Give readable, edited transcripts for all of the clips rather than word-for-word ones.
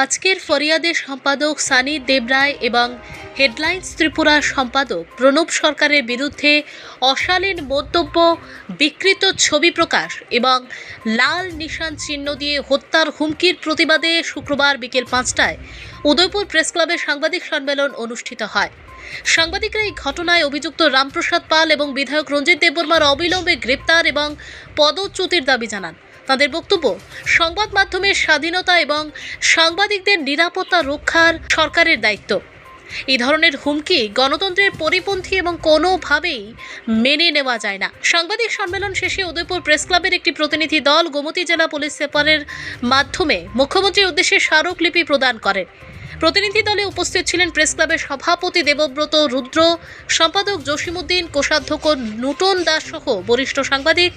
আজকের ফরিয়াদের সম্পাদক সানি দেবরায় এবং হেডলাইন্স ত্রিপুরার সম্পাদক প্রণব সরকারের বিরুদ্ধে অশালীন মন্তব্য, বিকৃত ছবি প্রকাশ এবং লাল নিশান চিহ্ন দিয়ে হত্যার হুমকির প্রতিবাদে শুক্রবার বিকেল 5টায় উদয়পুর প্রেস ক্লাবে সাংবাদিক সম্মেলন অনুষ্ঠিত হয়। সাংবাদিকরা এই ঘটনায় অভিযুক্ত রামপ্রসাদ পাল এবং বিধায়ক রঞ্জিত দেববর্মার অবিলম্বে গ্রেপ্তার এবং পদচ্যুতির দাবি জানান। তাদের বক্তব্য, সংবাদ মাধ্যমের স্বাধীনতা এবং সাংবাদিকদের নিরাপত্তা রক্ষার সরকারের দায়িত্ব। এই ধরনের হুমকি গণতন্ত্রের পরিপন্থী এবং কোনোভাবেই মেনে নেওয়া যায় না। সাংবাদিক সম্মেলন শেষে উদয়পুর প্রেস ক্লাবের একটি প্রতিনিধি দল গোমতী জেলা পুলিশ সুপারের মাধ্যমে মুখ্যমন্ত্রীর উদ্দেশ্যে স্মারকলিপি প্রদান করে। প্রতিনিধি দলে উপস্থিত ছিলেন প্রেস ক্লাবের সভাপতি দেবব্রত রুদ্র, সম্পাদক জসিমউদ্দিন, কোষাধ্যক্ষ নূতন দাস সহ বরিষ্ঠ সাংবাদিক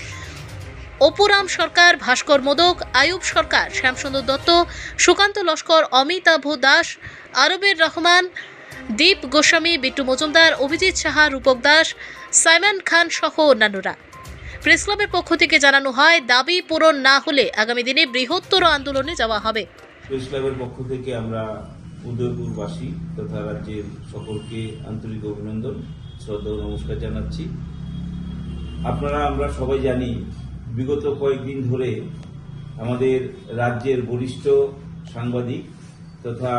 অপুরাম সরকার, ভাস্কর মোদক, আয়ুব সরকার, শ্যামসুন্দর দত্ত, সুকান্ত লস্কর, অমিতাভ দাস, আরবের রহমান, দীপ গোস্বামী, বিট্টু মজুমদার, অভিজিৎ সাহা, রূপক দাস, সাইমন খান সহ অন্যান্যরা। প্রেস ক্লাবের পক্ষ থেকে জানানো হয়, দাবি পূরণ না হলে আগামী দিনে বৃহত্তর আন্দোলনে যাওয়া হবে। প্রেস ক্লাবের পক্ষ থেকে আমরা উদয়পুরবাসী তথা রাজ্যের সকলকে আন্তরিক অভিনন্দন, শ্রদ্ধা ও নমস্কার জানাচ্ছি। আমরা সবাই জানি, বিগত কয়েকদিন ধরে আমাদের রাজ্যের বরিষ্ঠ সাংবাদিক তথা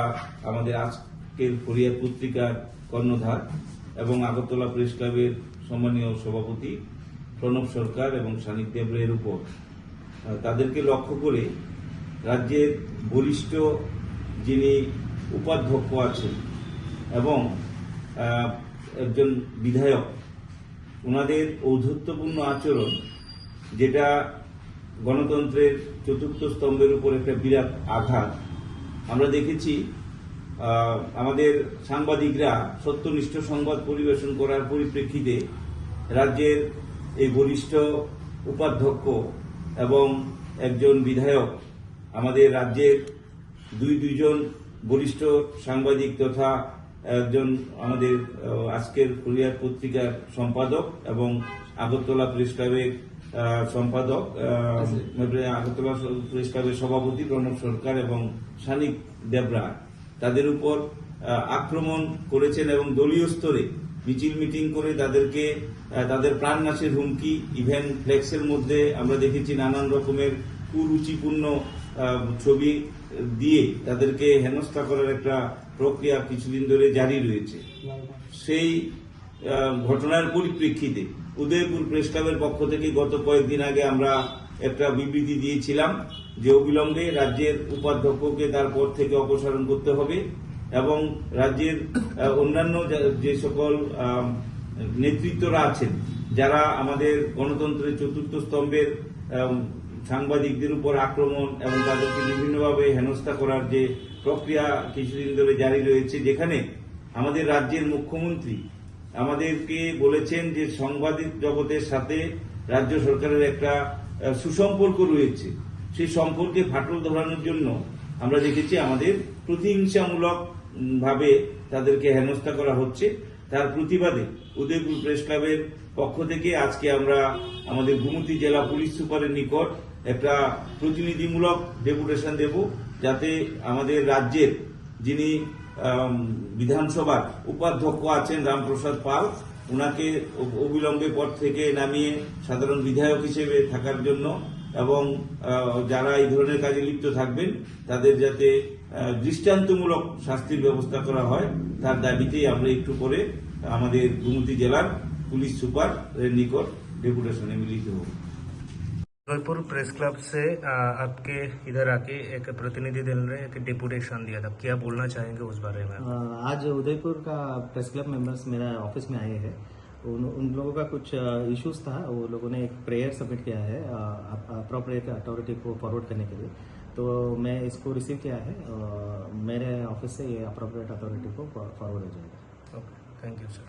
আমাদের আজকের ফরিয়াদ পত্রিকার কর্ণধার এবং আগরতলা প্রেস ক্লাবের সম্মানীয় সভাপতি প্রণব সরকার এবং সানি দেবরায়ের উপর তাদেরকে লক্ষ্য করে রাজ্যের বরিষ্ঠ যিনি উপাধ্যক্ষ আছেন এবং একজন বিধায়ক, ওনাদের ঔদ্ধত্যপূর্ণ আচরণ, যেটা গণতন্ত্রের চতুর্থ স্তম্ভের উপর একটা বিরাট আঘাত। আমরা দেখেছি আমাদের সাংবাদিকরা সত্যনিষ্ঠ সংবাদ পরিবেশন করার পরিপ্রেক্ষিতে রাজ্যের এই বরিষ্ঠ উপাধ্যক্ষ এবং একজন বিধায়ক আমাদের রাজ্যের দুইজন বরিষ্ঠ সাংবাদিক তথা একজন আমাদের আজকের ফরিয়াদ পত্রিকার সম্পাদক এবং আগরতলা প্রেস ক্লাবের সম্পাদক, আগরতলা প্রেস ক্লাবের সভাপতি প্রণব সরকার এবং সানি দেবরা তাদের উপর আক্রমণ করেছেন এবং দলীয় স্তরে মিছিল মিটিং করে তাদেরকে তাদের প্রাণনাশের হুমকি, ইভেন ফ্লেক্সের মধ্যে আমরা দেখেছি নানান রকমের কুরুচিপূর্ণ ছবি দিয়ে তাদেরকে হেনস্থা করার একটা প্রক্রিয়া কিছুদিন ধরে জারি রয়েছে। সেই ঘটনার পরিপ্রেক্ষিতে উদয়পুর প্রেস ক্লাবের পক্ষ থেকে গত কয়েকদিন আগে আমরা একটা বিবৃতি দিয়েছিলাম যে অবিলম্বে রাজ্যের উপাধ্যক্ষকে তার পদ থেকে অপসারণ করতে হবে এবং রাজ্যের অন্যান্য যে সকল নেতৃত্বরা আছেন, যারা আমাদের গণতন্ত্রের চতুর্থ স্তম্ভের সাংবাদিকদের উপর আক্রমণ এবং তাদেরকে বিভিন্নভাবে হেনস্থা করার যে প্রক্রিয়া কিছুদিন ধরে জারি রয়েছে, যেখানে আমাদের রাজ্যের মুখ্যমন্ত্রী আমাদেরকে বলেছেন যে সাংবাদিক জগতের সাথে রাজ্য সরকারের একটা সুসম্পর্ক রয়েছে, সেই সম্পর্কে ফাটল ধরানোর জন্য আমরা দেখেছি আমাদের প্রতিহিংসামূলক ভাবে তাদেরকে হেনস্থা করা হচ্ছে। তার প্রতিবাদে উদয়পুর প্রেস ক্লাবের পক্ষ থেকে আজকে আমরা আমাদের গোমতী জেলা পুলিশ সুপারের নিকট একটা প্রতিনিধিমূলক ডেপুটেশন দেব, যাতে আমাদের রাজ্যের যিনি বিধানসভার উপাধ্যক্ষ আছেন রামপ্রসাদ পাল, ওনাকে অবিলম্বে পদ থেকে নামিয়ে সাধারণ বিধায়ক হিসেবে থাকার জন্য এবং যারা এই ধরনের কাজে লিপ্ত থাকবেন তাদের যাতে দৃষ্টান্তমূলক শাস্তির ব্যবস্থা করা হয়, তার দাবিতেই আমরা একটু পরে আমাদের গোমতী জেলার পুলিশ সুপার এর নিকট डेपुटेशन मिली थी। उदयपुर प्रेस क्लब से आपके इधर आके एक प्रतिनिधि दल ने एक डेपुटेशन दिया था, क्या बोलना चाहेंगे उस बारे में? आज उदयपुर का प्रेस क्लब मेंबर्स मेरा ऑफिस में आए हैं। उन लोगों का कुछ इश्यूज था, वो लोगों ने एक प्रेयर सबमिट किया है अप्रोप्रिएट अथॉरिटी को फॉरवर्ड करने के लिए, तो मैं इसको रिसीव किया है। मेरे ऑफिस से ये अप्रोप्रिएट अथॉरिटी को फॉरवर्ड हो जाएगा। Okay, thank you sir.